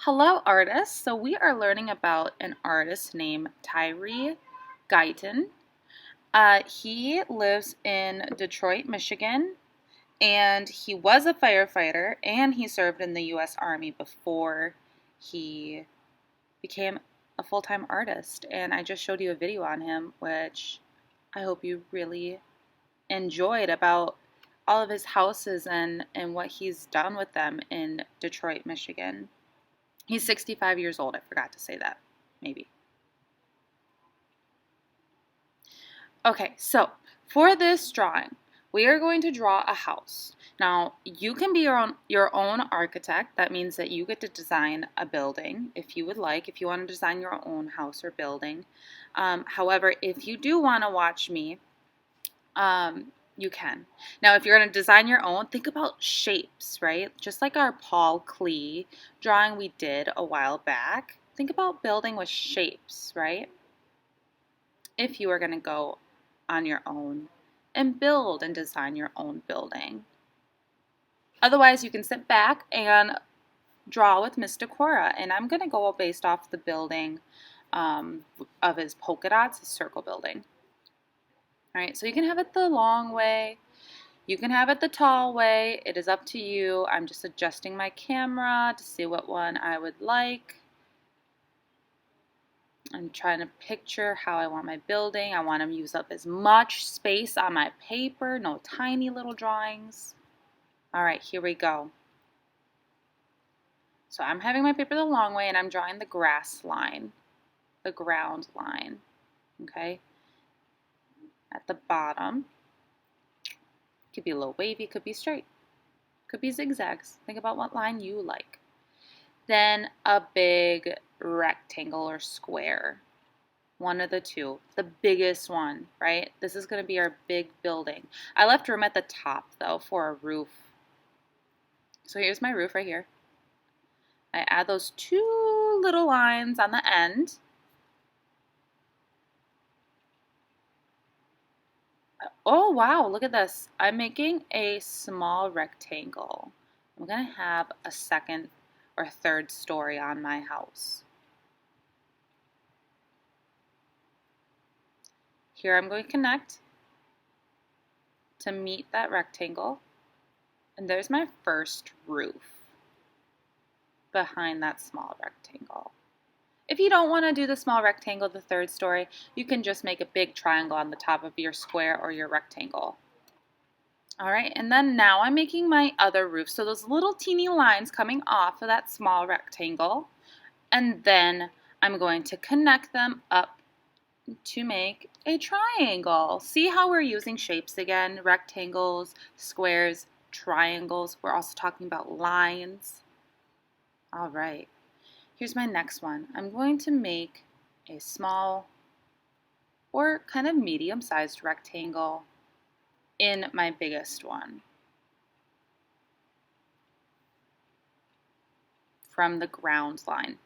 Hello, artists. So we are learning about an artist named Tyree Guyton. He lives in Detroit, Michigan, and he was a firefighter and he served in the U.S. Army before he became a full-time artist. And I just showed you a video on him, which I hope you really enjoyed about all of his houses and what he's done with them in Detroit, Michigan. He's 65 years old. I forgot to say that, maybe. Okay, so for this drawing, we are going to draw a house. Now, you can be your own architect. That means that you get to design a building if you would like, if you want to design your own house or building. However, if you do want to watch me, you can. Now, if you're going to design your own, think about shapes, right? Just like our Paul Klee drawing we did a while back. Think about building with shapes, right? If you are going to go on your own and build and design your own building. Otherwise, you can sit back and draw with Mr. Cora, and I'm going to go based off the building of his polka dots, his circle building. All right, so you can have it the long way. You can have it the tall way. It is up to you. I'm just adjusting my camera to see what one I would like. I'm trying to picture how I want my building. I want to use up as much space on my paper. No tiny little drawings. All right, here we go. So I'm having my paper the long way and I'm drawing the grass line, the ground line, okay? At the bottom, could be a little wavy, could be straight, could be zigzags. Think about what line you like. Then a big rectangle or square, one of the two, the biggest one, right? This is going to be our big building. I left room at the top though for a roof. So here's my roof right here. I add those two little lines on the end. Oh wow, look at this. I'm making a small rectangle. I'm going to have a second or third story on my house. Here I'm going to connect to meet that rectangle. And there's my first roof behind that small rectangle. If you don't want to do the small rectangle, the third story, you can just make a big triangle on the top of your square or your rectangle. All right, and then now I'm making my other roof. So those little teeny lines coming off of that small rectangle, and then I'm going to connect them up to make a triangle. See how we're using shapes again? Rectangles, squares, triangles. We're also talking about lines. All right, here's my next one. I'm going to make a small or kind of medium-sized rectangle in my biggest one from the ground line.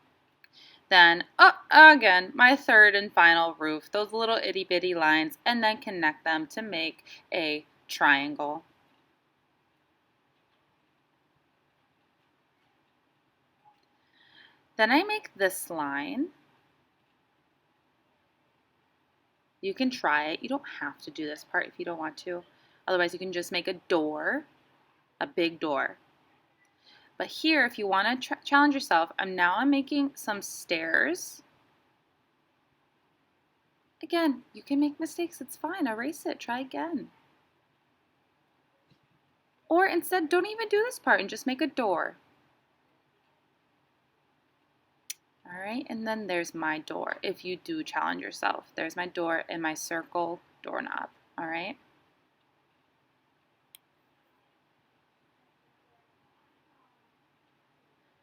Then, again, my third and final roof, those little itty-bitty lines, and then connect them to make a triangle. Then I make this line. You can try it. You don't have to do this part if you don't want to. Otherwise, you can just make a door, a big door. But here, if you want to challenge yourself, I'm making some stairs. Again, you can make mistakes. It's fine. Erase it. Try again. Or instead, don't even do this part and just make a door. All right, and then there's my door. If you do challenge yourself, there's my door and my circle doorknob. All right.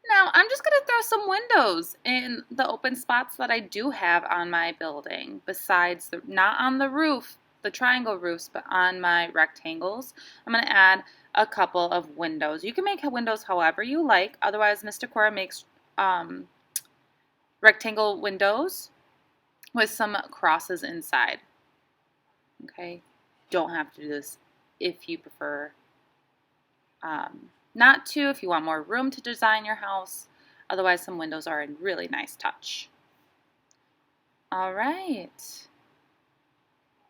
Now, I'm just going to throw some windows in the open spots that I do have on my building, besides not on the roof, the triangle roofs, but on my rectangles. I'm going to add a couple of windows. You can make windows however you like. Otherwise, Mr. Cora makes rectangle windows with some crosses inside. Okay, don't have to do this if you prefer not to, if you want more room to design your house. Otherwise, some windows are a really nice touch. All right.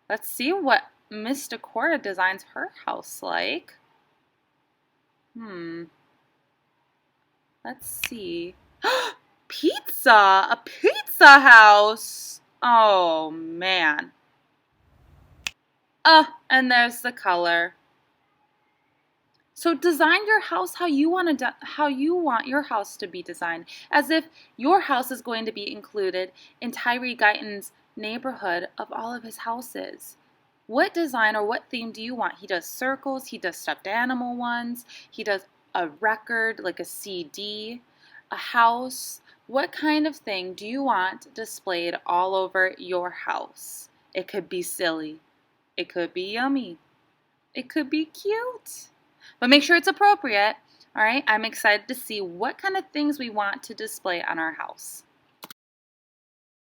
Let's see what Miss Decora designs her house like. Let's see. Pizza! A pizza house! Oh, man. And there's the color. So design your house how you want your house to be designed, as if your house is going to be included in Tyree Guyton's neighborhood of all of his houses. What design or what theme do you want? He does circles, he does stuffed animal ones, he does a record like a CD, a house. What kind of thing do you want displayed all over your house? It could be silly. It could be yummy. It could be cute. But make sure it's appropriate. All right, I'm excited to see what kind of things we want to display on our house.